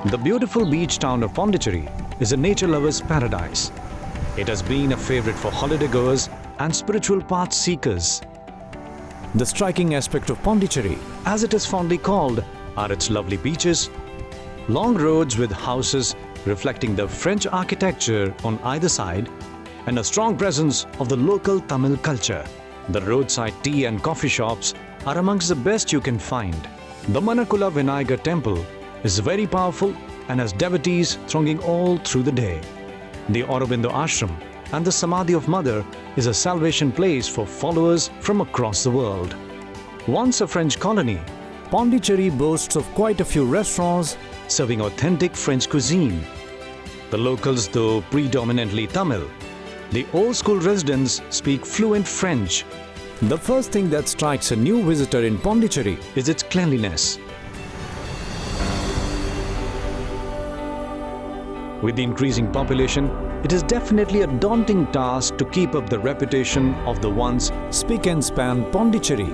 The beautiful beach town of Pondicherry is a nature lover's paradise. It has been a favorite for holiday goers and spiritual path seekers. The striking aspect of Pondicherry, as it is fondly called, are its lovely beaches, long roads with houses reflecting the French architecture on either side, and a strong presence of the local Tamil culture. The roadside tea and coffee shops are amongst the best you can find. The Manakula Vinayagar temple is very powerful and has devotees thronging all through the day. The Aurobindo Ashram and the Samadhi of Mother is a salvation place for followers from across the world. Once a French colony, Pondicherry boasts of quite a few restaurants serving authentic French cuisine. The locals, though predominantly Tamil, the old school residents speak fluent French. The first thing that strikes a new visitor in Pondicherry is its cleanliness. With the increasing population, it is definitely a daunting task to keep up the reputation of the once spick and span Pondicherry.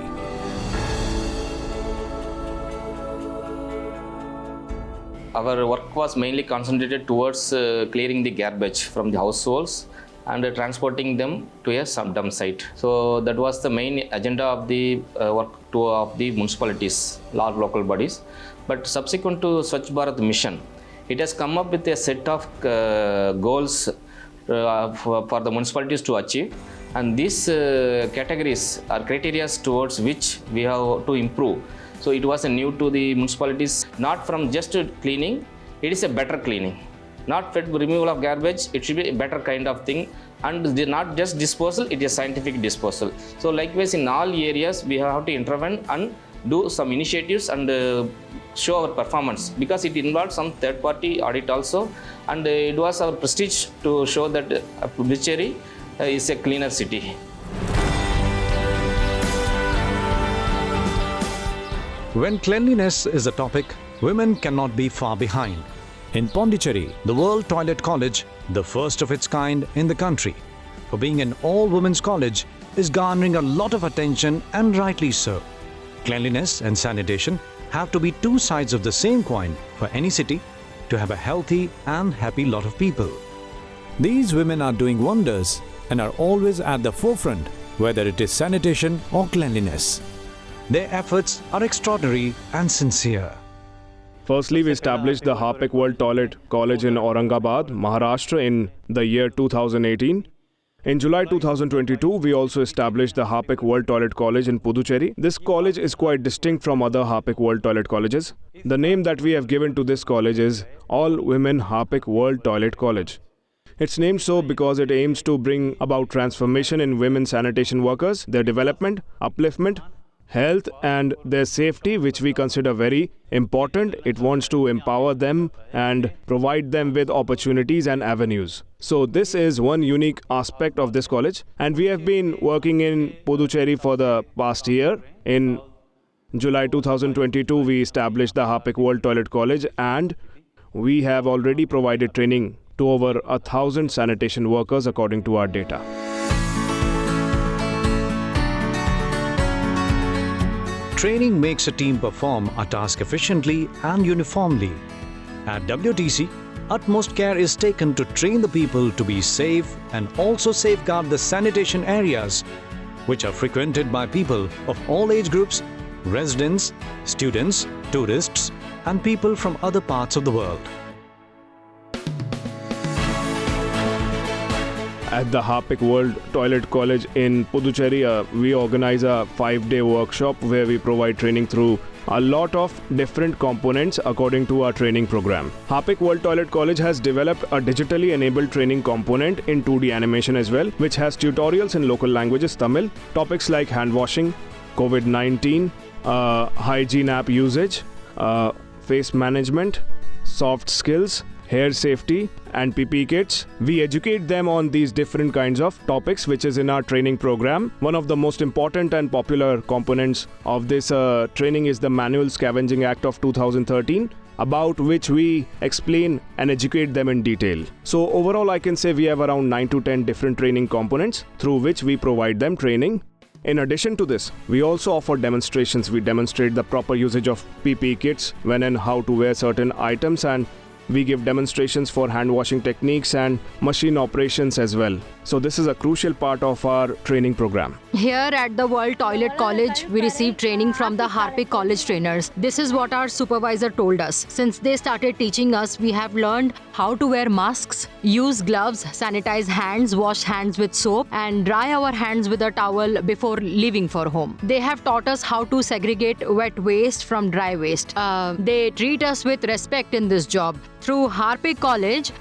Our work was mainly concentrated towards clearing the garbage from the households and transporting them to a dump site. So that was the main agenda of the work of the municipalities, large local bodies. But subsequent to Swachh Bharat mission, it has come up with a set of goals for the municipalities to achieve, and these categories are criteria towards which we have to improve. So it was new to the municipalities, not from just cleaning, it is a better cleaning. Not removal of garbage, it should be a better kind of thing, and not just disposal, it is scientific disposal. So likewise in all areas we have to intervene and do some initiatives and show our performance, because it involved some third party audit also, and it was our prestige to show that Pondicherry is a cleaner city. When cleanliness is a topic, women cannot be far behind. In Pondicherry, the World Toilet College, the first of its kind in the country, for being an all-women's college, is garnering a lot of attention, and rightly so. Cleanliness and sanitation have to be two sides of the same coin for any city to have a healthy and happy lot of people. These women are doing wonders and are always at the forefront, whether it is sanitation or cleanliness. Their efforts are extraordinary and sincere. Firstly, we established the Harpic World Toilet College in Aurangabad, Maharashtra in the year 2018. In July 2022, we also established the Harpic World Toilet College in Puducherry. This college is quite distinct from other Harpic World Toilet Colleges. The name that we have given to this college is All Women Harpic World Toilet College. It's named so because it aims to bring about transformation in women sanitation workers, their development, upliftment, health and their safety, which we consider very important. It wants to empower them and provide them with opportunities and avenues. So this is one unique aspect of this college, and we have been working in Puducherry for the past year. In July 2022, we established the Harpic World Toilet College, and we have already provided training to over 1,000 sanitation workers according to our data. Training makes a team perform a task efficiently and uniformly. At WTC, utmost care is taken to train the people to be safe and also safeguard the sanitation areas, which are frequented by people of all age groups, residents, students, tourists, and people from other parts of the world. At the Harpic World Toilet College in Puducherry, we organize a 5-day workshop where we provide training through a lot of different components according to our training program. Harpic World Toilet College has developed a digitally enabled training component in 2D animation as well, which has tutorials in local languages, Tamil, topics like hand washing, COVID-19, hygiene app usage, face management, soft skills, hair safety and PPE kits. We educate them on these different kinds of topics, which is in our training program. One of the most important and popular components of this training is the Manual Scavenging Act of 2013, about which we explain and educate them in detail. So overall, I can say we have around 9 to 10 different training components through which we provide them training. In addition to this, we also offer demonstrations. We demonstrate the proper usage of PPE kits, when and how to wear certain items, and We give demonstrations for hand washing techniques and machine operations as well. So this is a crucial part of our training program. Here at the World Toilet College, we receive training from the Harpic College trainers. This is what our supervisor told us. Since they started teaching us, we have learned how to wear masks, use gloves, sanitize hands, wash hands with soap, and dry our hands with a towel before leaving for home. They have taught us how to segregate wet waste from dry waste. They treat us with respect in this job. Through Harpic College,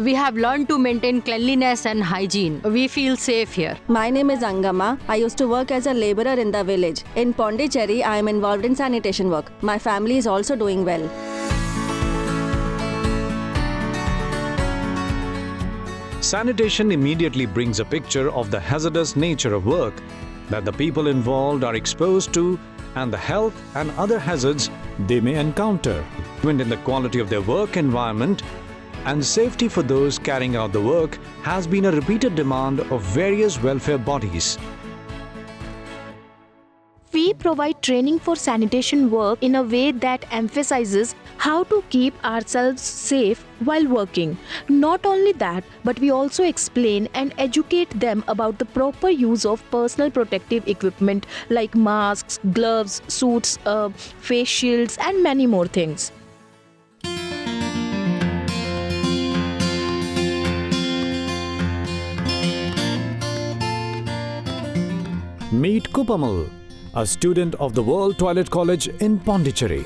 we have learned to maintain cleanliness and hygiene. We feel safe here. My name is Angama. I used to work as a laborer in the village. In Pondicherry, I am involved in sanitation work. My family is also doing well. Sanitation immediately brings a picture of the hazardous nature of work that the people involved are exposed to and the health and other hazards they may encounter. And in the quality of their work environment and safety for those carrying out the work has been a repeated demand of various welfare bodies. We provide training for sanitation work in a way that emphasizes how to keep ourselves safe while working. Not only that, but we also explain and educate them about the proper use of personal protective equipment like masks, gloves, suits, face shields, and many more things. Meet Kupamal, a student of the World Toilet College in Pondicherry.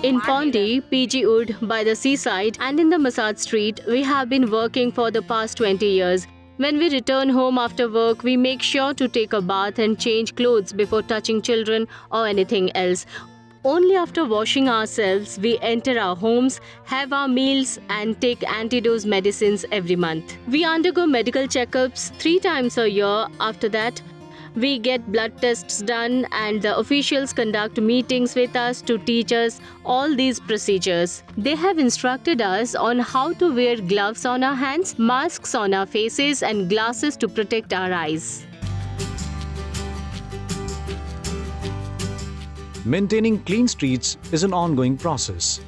In Pondi, PG Wood, by the seaside and in the Masad Street, we have been working for the past 20 years. When we return home after work, we make sure to take a bath and change clothes before touching children or anything else. Only after washing ourselves, we enter our homes, have our meals and take antidote medicines every month. We undergo medical checkups 3 times a year. After that, we get blood tests done and the officials conduct meetings with us to teach us all these procedures. They have instructed us on how to wear gloves on our hands, masks on our faces and glasses to protect our eyes. Maintaining clean streets is an ongoing process.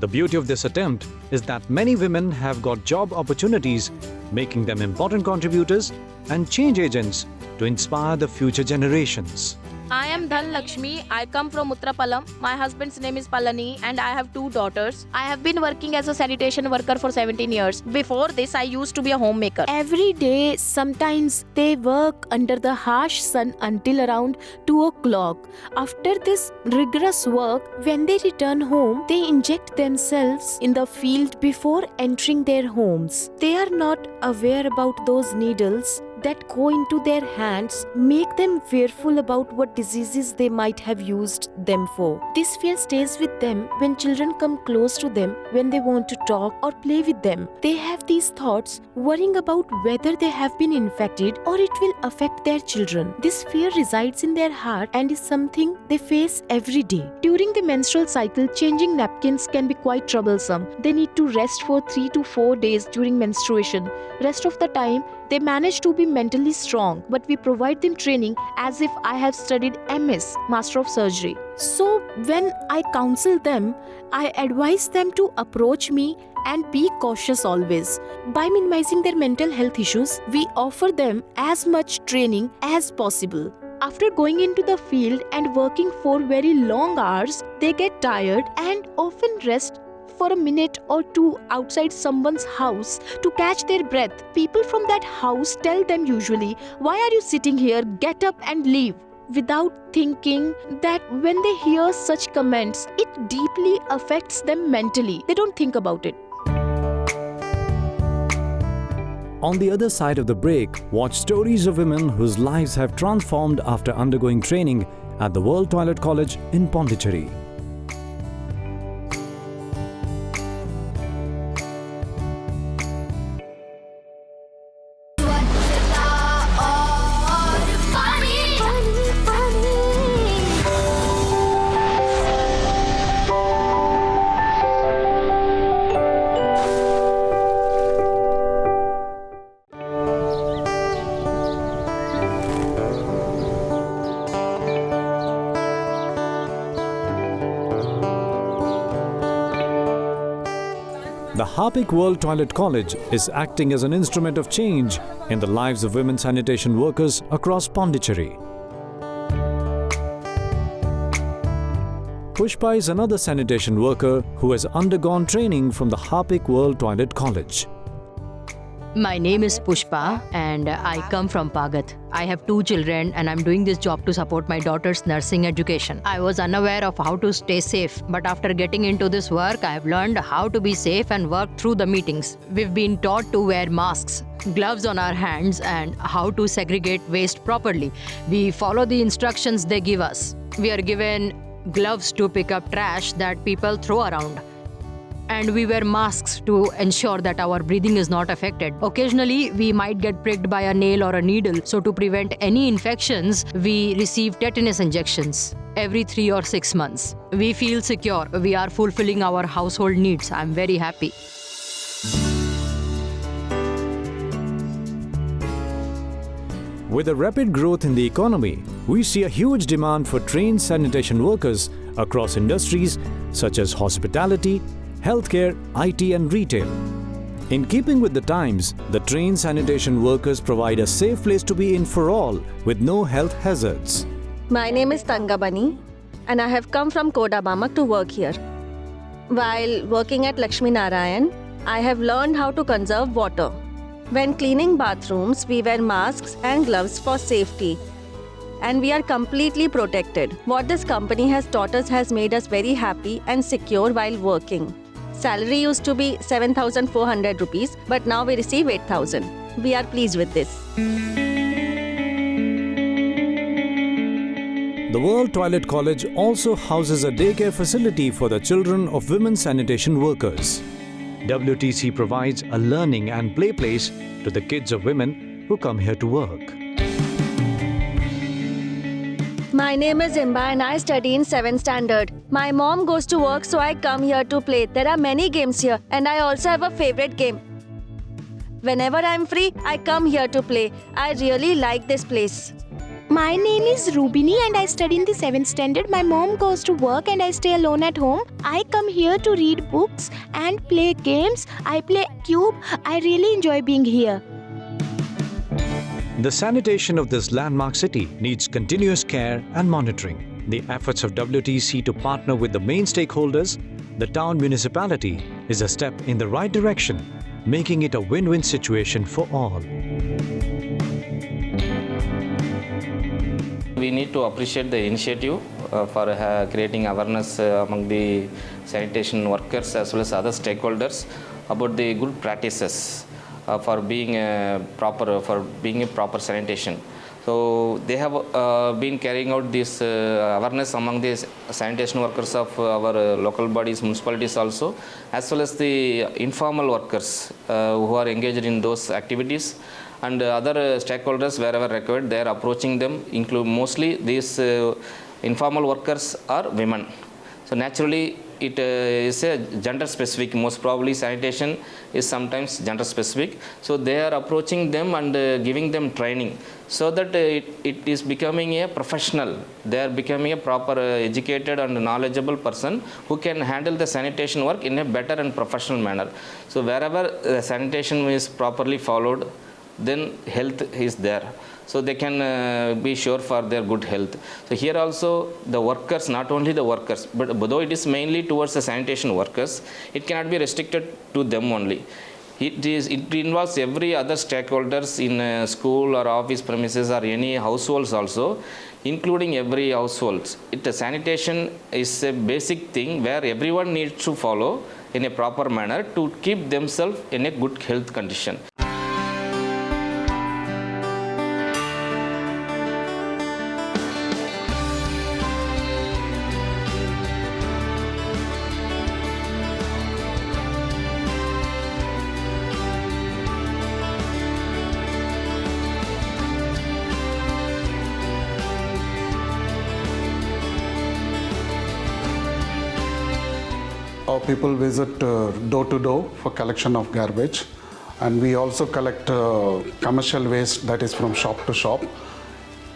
The beauty of this attempt is that many women have got job opportunities, making them important contributors and change agents to inspire the future generations. I am Dhan Lakshmi. I come from Uttarapalam. My husband's name is Palani and I have 2 daughters. I have been working as a sanitation worker for 17 years. Before this, I used to be a homemaker. Every day, sometimes they work under the harsh sun until around 2 o'clock. After this rigorous work, when they return home, they inject themselves in the field before entering their homes. They are not aware about those needles that go into their hands, make them fearful about what diseases they might have used them for. This fear stays with them when children come close to them when they want to talk or play with them. They have these thoughts, worrying about whether they have been infected or it will affect their children. This fear resides in their heart and is something they face every day. During the menstrual cycle, changing napkins can be quite troublesome. They need to rest for 3 to 4 days during menstruation. Rest of the time, they manage to be mentally strong, but we provide them training as if I have studied MS, Master of Surgery. So when I counsel them, I advise them to approach me and be cautious always. By minimizing their mental health issues, we offer them as much training as possible. After going into the field and working for very long hours, they get tired and often rest for a minute or 2 outside someone's house to catch their breath. People from that house tell them usually, "Why are you sitting here? Get up and leave." Without thinking that when they hear such comments, it deeply affects them mentally. They don't think about it. On the other side of the break, watch stories of women whose lives have transformed after undergoing training at the World Toilet College in Pondicherry. The Harpic World Toilet College is acting as an instrument of change in the lives of women sanitation workers across Pondicherry. Pushpa is another sanitation worker who has undergone training from the Harpic World Toilet College. My name is Pushpa and I come from Pagat. I have 2 children and I'm doing this job to support my daughter's nursing education. I was unaware of how to stay safe, but after getting into this work, I have learned how to be safe and work through the meetings. We've been taught to wear masks, gloves on our hands and how to segregate waste properly. We follow the instructions they give us. We are given gloves to pick up trash that people throw around. And we wear masks to ensure that our breathing is not affected. Occasionally, we might get pricked by a nail or a needle. So to prevent any infections, we receive tetanus injections every 3 or 6 months. We feel secure. We are fulfilling our household needs. I'm very happy. With the rapid growth in the economy, we see a huge demand for trained sanitation workers across industries such as hospitality, healthcare, IT and retail. In keeping with the times, the trained sanitation workers provide a safe place to be in for all with no health hazards. My name is Tangabani and I have come from Kodabamak to work here. While working at Lakshmi Narayan, I have learned how to conserve water. When cleaning bathrooms, we wear masks and gloves for safety. And we are completely protected. What this company has taught us has made us very happy and secure while working. Salary used to be 7,400 rupees, but now we receive 8,000. We are pleased with this. The World Toilet College also houses a daycare facility for the children of women sanitation workers. WTC provides a learning and play place to the kids of women who come here to work. My name is Imba and I study in 7th standard. My mom goes to work, so I come here to play. There are many games here and I also have a favorite game. Whenever I'm free, I come here to play. I really like this place. My name is Rubini and I study in the 7th standard. My mom goes to work and I stay alone at home. I come here to read books and play games. I play cube. I really enjoy being here. The sanitation of this landmark city needs continuous care and monitoring. The efforts of WTC to partner with the main stakeholders, the town municipality, is a step in the right direction, making it a win-win situation for all. We need to appreciate the initiative for creating awareness among the sanitation workers as well as other stakeholders about the good practices for being a proper sanitation. So they have been carrying out this awareness among the sanitation workers of our local bodies, municipalities also, as well as the informal workers who are engaged in those activities, and other stakeholders wherever required. They are approaching them. Include mostly these informal workers are women. So naturally, it is a gender specific. Most probably sanitation is sometimes gender specific. So they are approaching them and giving them training so that it is becoming a professional. They are becoming a proper educated and knowledgeable person who can handle the sanitation work in a better and professional manner. So wherever sanitation is properly followed, then health is there. So they can be sure for their good health. So here also the workers, not only the workers, but though it is mainly towards the sanitation workers, it cannot be restricted to them only. It involves every other stakeholders in school or office premises or any households also, including every households. Sanitation is a basic thing where everyone needs to follow in a proper manner to keep themselves in a good health condition. Our people visit door to door for collection of garbage, and we also collect commercial waste that is from shop to shop,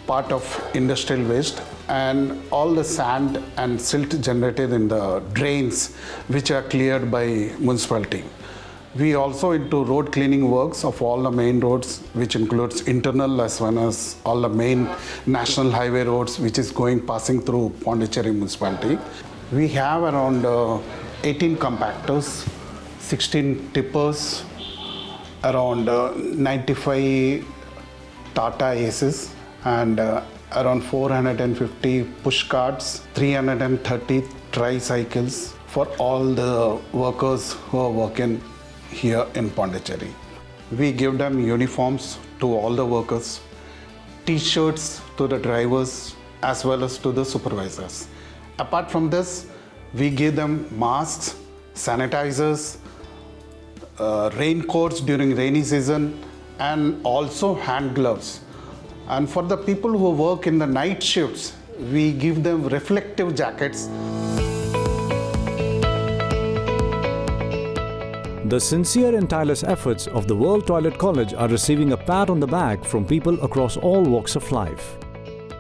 part of industrial waste, and all the sand and silt generated in the drains which are cleared by municipality. We also into road cleaning works of all the main roads, which includes internal as well as all the main national highway roads which is passing through Pondicherry municipality. We have around 18 compactors, 16 tippers, around 95 Tata Aces, and around 450 push carts, 330 tricycles for all the workers who are working here in Pondicherry. We give them uniforms to all the workers, t-shirts to the drivers as well as to the supervisors. Apart from this, we give them masks, sanitizers, raincoats during rainy season, and also hand gloves. And for the people who work in the night shifts, we give them reflective jackets. The sincere and tireless efforts of the World Toilet College are receiving a pat on the back from people across all walks of life.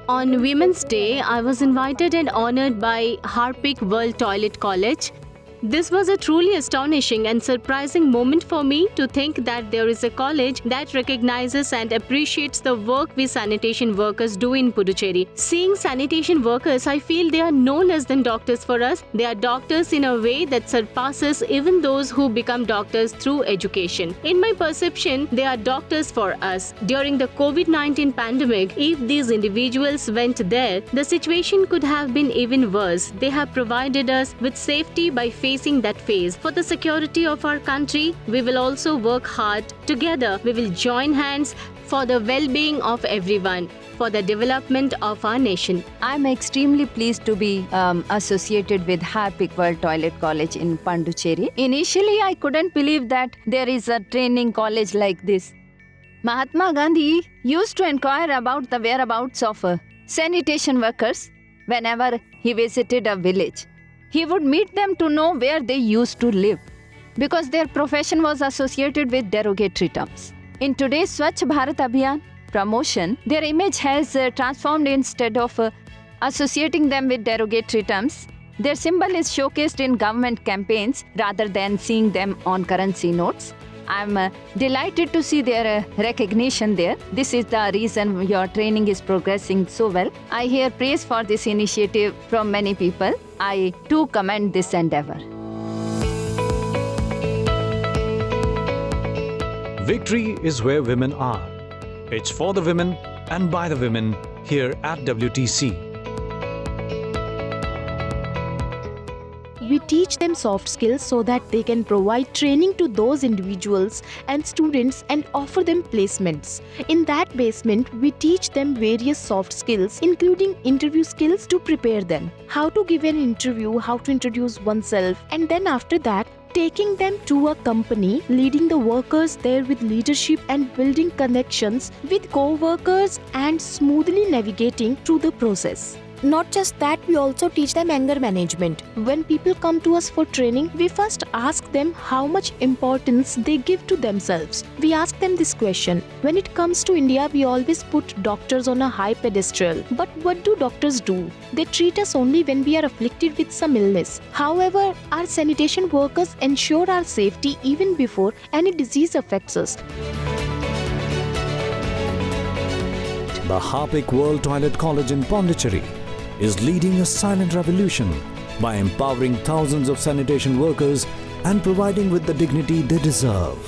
On Women's Day, I was invited and honored by Harpic World Toilet College. This was a truly astonishing and surprising moment for me to think that there is a college that recognizes and appreciates the work we sanitation workers do in Puducherry. Seeing sanitation workers, I feel they are no less than doctors for us. They are doctors in a way that surpasses even those who become doctors through education. In my perception, they are doctors for us. During the COVID-19 pandemic, if these individuals went there, the situation could have been even worse. They have provided us with safety by facing that phase. For the security of our country, we will also work hard. Together, we will join hands for the well-being of everyone, for the development of our nation. I'm extremely pleased to be associated with Harpic World Toilet College in Pondicherry. Initially, I couldn't believe that there is a training college like this. Mahatma Gandhi used to inquire about the whereabouts of sanitation workers whenever he visited a village. He would meet them to know where they used to live, because their profession was associated with derogatory terms. In today's Swachh Bharat Abhiyan promotion, their image has transformed. Instead of associating them with derogatory terms, their symbol is showcased in government campaigns rather than seeing them on currency notes. I'm delighted to see their recognition there. This is the reason your training is progressing so well. I hear praise for this initiative from many people. I too commend this endeavor. Victory is where women are. It's for the women and by the women here at WTC. We teach them soft skills so that they can provide training to those individuals and students and offer them placements. In that basement, we teach them various soft skills, including interview skills to prepare them, how to give an interview, how to introduce oneself, and then after that, taking them to a company, leading the workers there with leadership and building connections with co-workers and smoothly navigating through the process. Not just that, we also teach them anger management. When people come to us for training, we first ask them how much importance they give to themselves. We ask them this question. When it comes to India, we always put doctors on a high pedestal. But what do doctors do? They treat us only when we are afflicted with some illness. However, our sanitation workers ensure our safety even before any disease affects us. The Harpic World Toilet College in Pondicherry is leading a silent revolution by empowering thousands of sanitation workers and providing with the dignity they deserve.